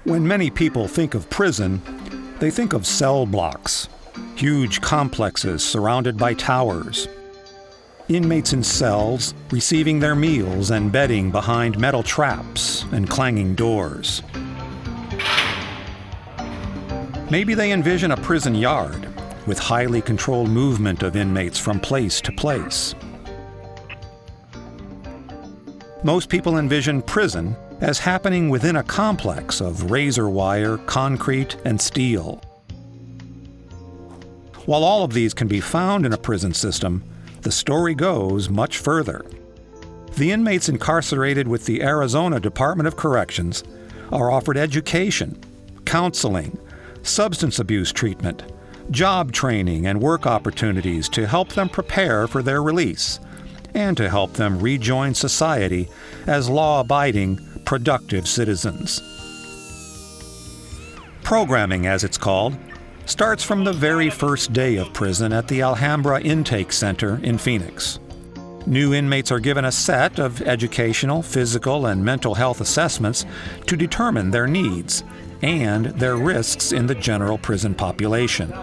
When many people think of prison, they think of cell blocks, huge complexes surrounded by towers. Inmates in cells receiving their meals and bedding behind metal traps and clanging doors. Maybe they envision a prison yard with highly controlled movement of inmates from place to place. Most people envision prison as happening within a complex of razor wire, concrete, and steel. While all of these can be found in a prison system, the story goes much further. The inmates incarcerated with the Arizona Department of Corrections are offered education, counseling, substance abuse treatment, job training, and work opportunities to help them prepare for their release and to help them rejoin society as law-abiding, productive citizens. Programming, as it's called, starts from the very first day of prison at the Alhambra Intake Center in Phoenix. New inmates are given a set of educational, physical, and mental health assessments to determine their needs and their risks in the general prison population.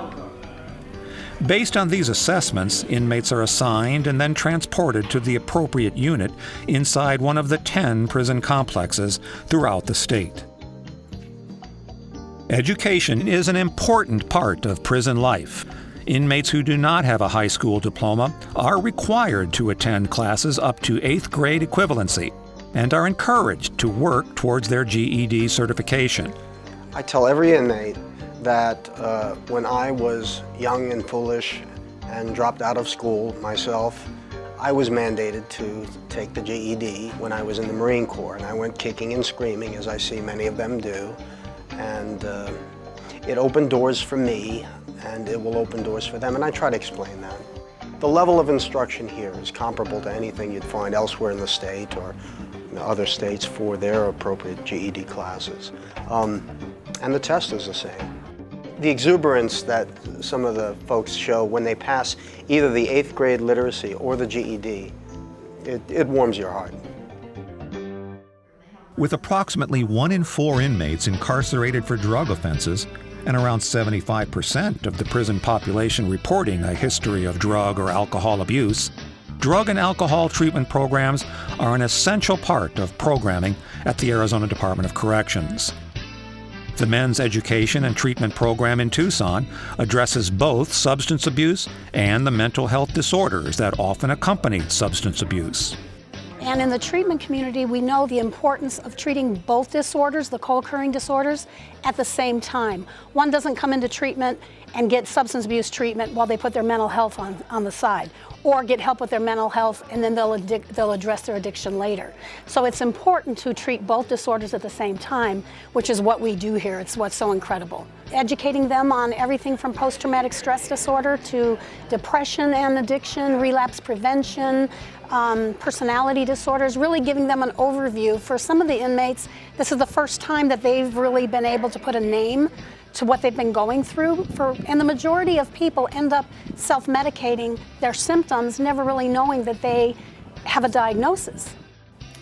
Based on these assessments, inmates are assigned and then transported to the appropriate unit inside one of the 10 prison complexes throughout the state. Education is an important part of prison life. Inmates who do not have a high school diploma are required to attend classes up to 8th grade equivalency and are encouraged to work towards their GED certification. I tell every inmate that when I was young and foolish and dropped out of school myself, I was mandated to take the GED when I was in the Marine Corps, and I went kicking and screaming, as I see many of them do. And it opened doors for me, and it will open doors for them, and I try to explain that. The level of instruction here is comparable to anything you'd find elsewhere in the state or other states for their appropriate GED classes. And the test is the same. The exuberance that some of the folks show when they pass either the 8th grade literacy or the GED, it warms your heart. With approximately 1 in 4 inmates incarcerated for drug offenses and around 75% of the prison population reporting a history of drug or alcohol abuse, drug and alcohol treatment programs are an essential part of programming at the Arizona Department of Corrections. The Men's Education and Treatment Program in Tucson addresses both substance abuse and the mental health disorders that often accompany substance abuse. And in the treatment community, we know the importance of treating both disorders, the co-occurring disorders, at the same time. One doesn't come into treatment and get substance abuse treatment while they put their mental health on the side, or get help with their mental health and then they'll address their addiction later. So it's important to treat both disorders at the same time, which is what we do here. It's what's so incredible. Educating them on everything from post-traumatic stress disorder to depression and addiction, relapse prevention, personality disorders, really giving them an overview. For some of the inmates, this is the first time that they've really been able to put a name to what they've been going through. And the majority of people end up self-medicating their symptoms, never really knowing that they have a diagnosis.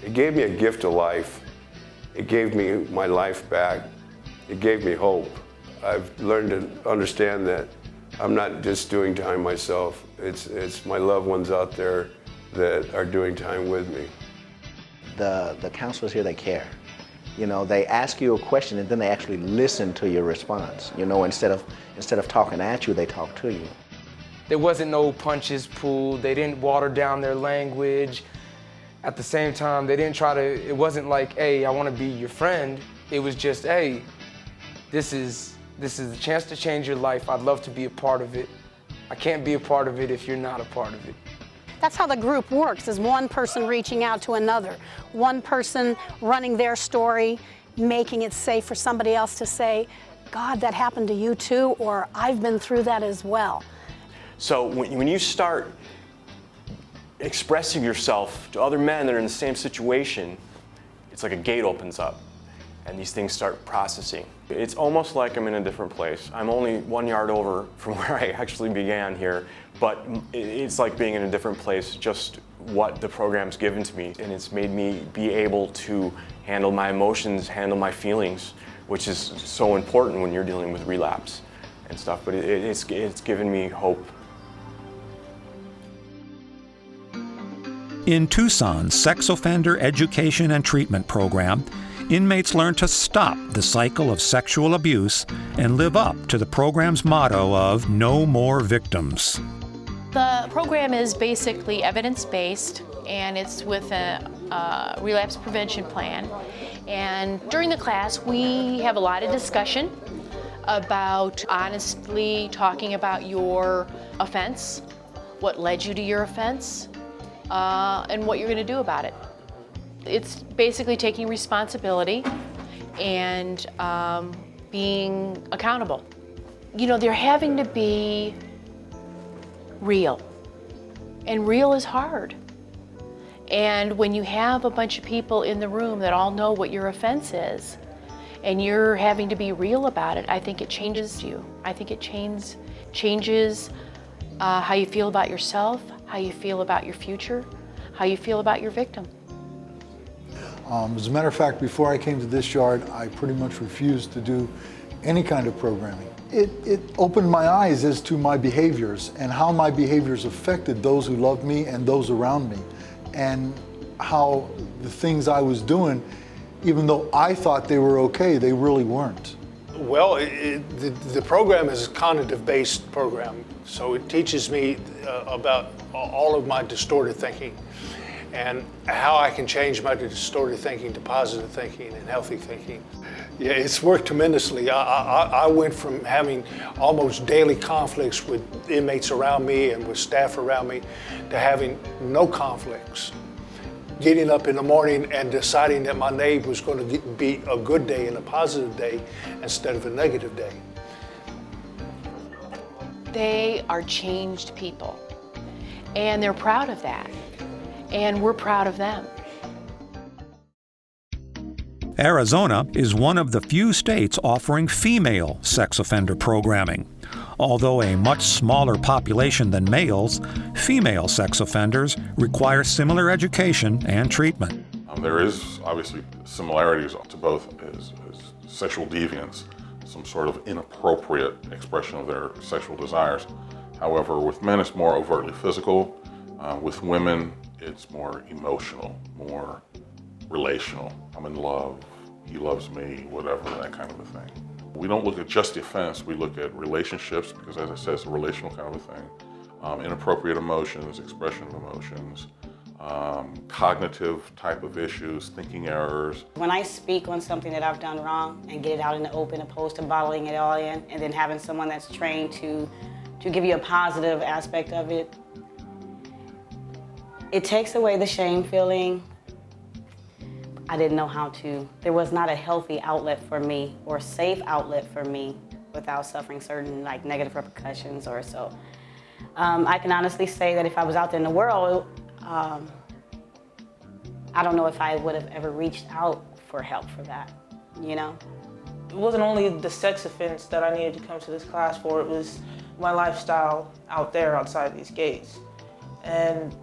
It gave me a gift of life. It gave me my life back. It gave me hope. I've learned to understand that I'm not just doing time myself. It's my loved ones out there that are doing time with me. The counselors here, they care. You know, they ask you a question and then they actually listen to your response. You know, instead of talking at you, they talk to you. There wasn't no punches pulled. They didn't water down their language. At the same time, they didn't try to, it wasn't like, hey, I want to be your friend. It was just, hey, this is a chance to change your life. I'd love to be a part of it. I can't be a part of it if you're not a part of it. That's how the group works, is one person reaching out to another, one person running their story, making it safe for somebody else to say, God, that happened to you too, or I've been through that as well. So when you start expressing yourself to other men that are in the same situation, it's like a gate opens up and these things start processing. It's almost like I'm in a different place. I'm only 1 yard over from where I actually began here, but it's like being in a different place, just what the program's given to me. And it's made me be able to handle my emotions, handle my feelings which is so important when you're dealing with relapse and stuff. But it's given me hope. In Tucson's Sex Offender Education and Treatment Program, inmates learn to stop the cycle of sexual abuse and live up to the program's motto of no more victims. The program is basically evidence-based, and it's with a relapse prevention plan. And during the class, we have a lot of discussion about honestly talking about your offense, what led you to your offense, and what you're going to do about it. It's basically taking responsibility and being accountable. You know, they're having to be real, and real is hard. And when you have a bunch of people in the room that all know what your offense is, and you're having to be real about it, I think it changes you. I think it changes how you feel about yourself, how you feel about your future, how you feel about your victim. As a matter of fact, before I came to this yard, I pretty much refused to do any kind of programming. It opened my eyes as to my behaviors and how my behaviors affected those who loved me and those around me, and how the things I was doing, even though I thought they were okay, they really weren't. Well, the program is a cognitive-based program, so it teaches me about all of my distorted thinking and how I can change my distorted thinking to positive thinking and healthy thinking. Yeah, it's worked tremendously. I went from having almost daily conflicts with inmates around me and with staff around me to having no conflicts. Getting up in the morning and deciding that my day was going to be a good day and a positive day instead of a negative day. They are changed people, and they're proud of that, and we're proud of them. Arizona is one of the few states offering female sex offender programming. Although a much smaller population than males, female sex offenders require similar education and treatment. There is obviously similarities to both as sexual deviance, some sort of inappropriate expression of their sexual desires. However, with men it's more overtly physical. With women it's more emotional, more relational. I'm in love, he loves me, whatever, that kind of a thing. We don't look at just the offense, we look at relationships, because as I said, it's a relational kind of a thing. Inappropriate emotions, expression of emotions, cognitive type of issues, thinking errors. When I speak on something that I've done wrong and get it out in the open opposed to bottling it all in and then having someone that's trained to give you a positive aspect of it, it takes away the shame feeling. I didn't know how to. There was not a healthy outlet for me or safe outlet for me without suffering certain negative repercussions or so. I can honestly say that if I was out there in the world, I don't know if I would have ever reached out for help for that, you know? It wasn't only the sex offense that I needed to come to this class for, it was my lifestyle out there outside these gates. And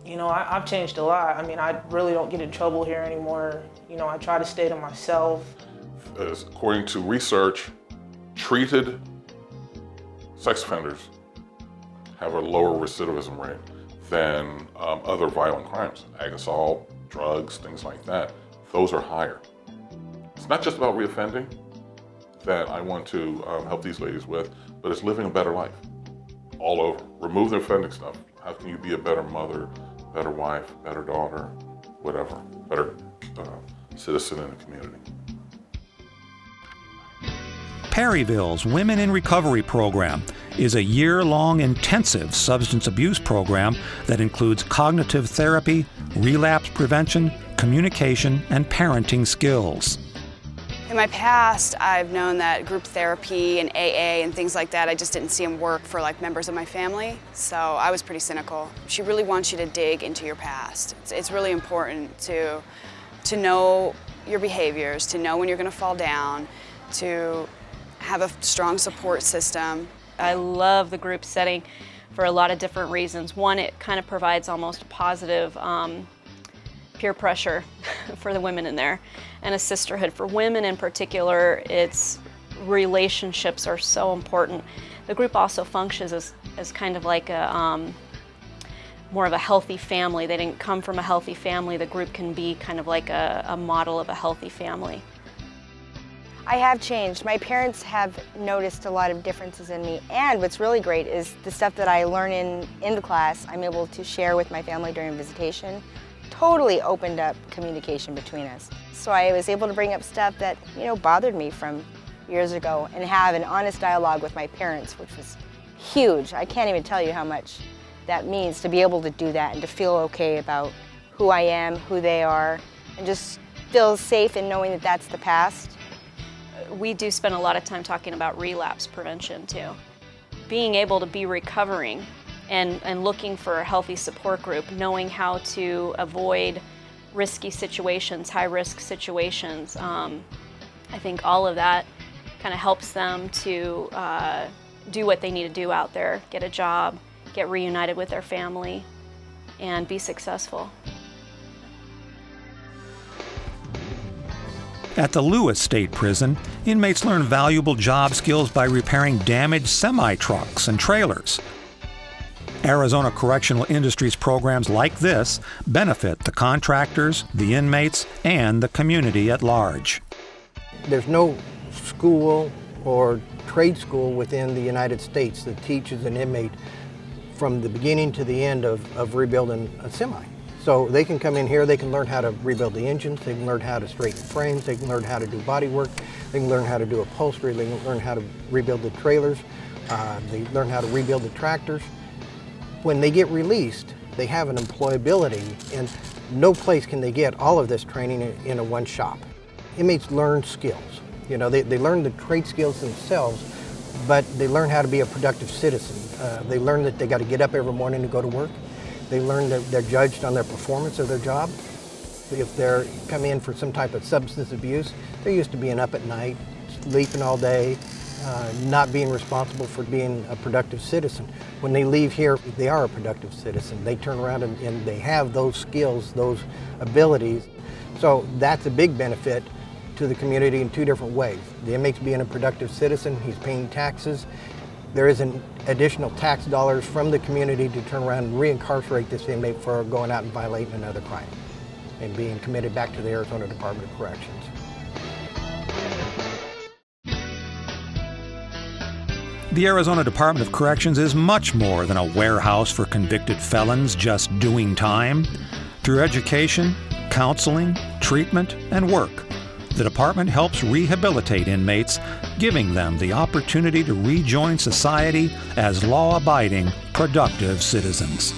you know, I've changed a lot. I mean, I really don't get in trouble here anymore. You know, I try to stay to myself. According to research, treated sex offenders have a lower recidivism rate than other violent crimes. Assault, drugs, things like that. Those are higher. It's not just about reoffending that I want to help these ladies with, but it's living a better life all over. Remove the offending stuff. How can you be a better mother, better wife, better daughter, whatever, better citizen in the community? Perryville's Women in Recovery program is a year-long intensive substance abuse program that includes cognitive therapy, relapse prevention, communication, and parenting skills. In my past, I've known that group therapy and AA and things like that, I just didn't see them work for members of my family, so I was pretty cynical. She really wants you to dig into your past. It's really important to know your behaviors, to know when you're going to fall down, to have a strong support system. I love the group setting for a lot of different reasons. One, it kind of provides almost a positive peer pressure for the women in there, and a sisterhood. For women in particular, relationships are so important. The group also functions as kind of like a more of a healthy family. They didn't come from a healthy family. The group can be kind of like a model of a healthy family. I have changed. My parents have noticed a lot of differences in me, and what's really great is the stuff that I learn in the class, I'm able to share with my family during visitation. Totally opened up communication between us. So I was able to bring up stuff that, bothered me from years ago and have an honest dialogue with my parents, which was huge. I can't even tell you how much that means to be able to do that and to feel okay about who I am, who they are, and just feel safe in knowing that that's the past. We do spend a lot of time talking about relapse prevention too. Being able to be recovering and looking for a healthy support group, knowing how to avoid risky situations, high-risk situations. I think all of that kind of helps them to do what they need to do out there, get a job, get reunited with their family, and be successful. At the Lewis State Prison, inmates learn valuable job skills by repairing damaged semi-trucks and trailers. Arizona Correctional Industries programs like this benefit the contractors, the inmates, and the community at large. There's no school or trade school within the United States that teaches an inmate from the beginning to the end of rebuilding a semi. So they can come in here, they can learn how to rebuild the engines, they can learn how to straighten frames, they can learn how to do body work, they can learn how to do upholstery, they can learn how to rebuild the trailers, they learn how to rebuild the tractors. When they get released, they have an employability, and no place can they get all of this training in a one shop. Inmates learn skills. They learn the trade skills themselves, but they learn how to be a productive citizen. They learn that they got to get up every morning to go to work. They learn that they're judged on their performance of their job. If they're coming in for some type of substance abuse, they're used to being up at night, sleeping all day, not being responsible for being a productive citizen. When they leave here, they are a productive citizen. They turn around and they have those skills, those abilities. So that's a big benefit to the community in two different ways. The inmate's being a productive citizen, he's paying taxes. There is an additional tax dollars from the community to turn around and reincarcerate this inmate for going out and violating another crime and being committed back to the Arizona Department of Corrections. The Arizona Department of Corrections is much more than a warehouse for convicted felons just doing time. Through education, counseling, treatment, and work, the department helps rehabilitate inmates, giving them the opportunity to rejoin society as law-abiding, productive citizens.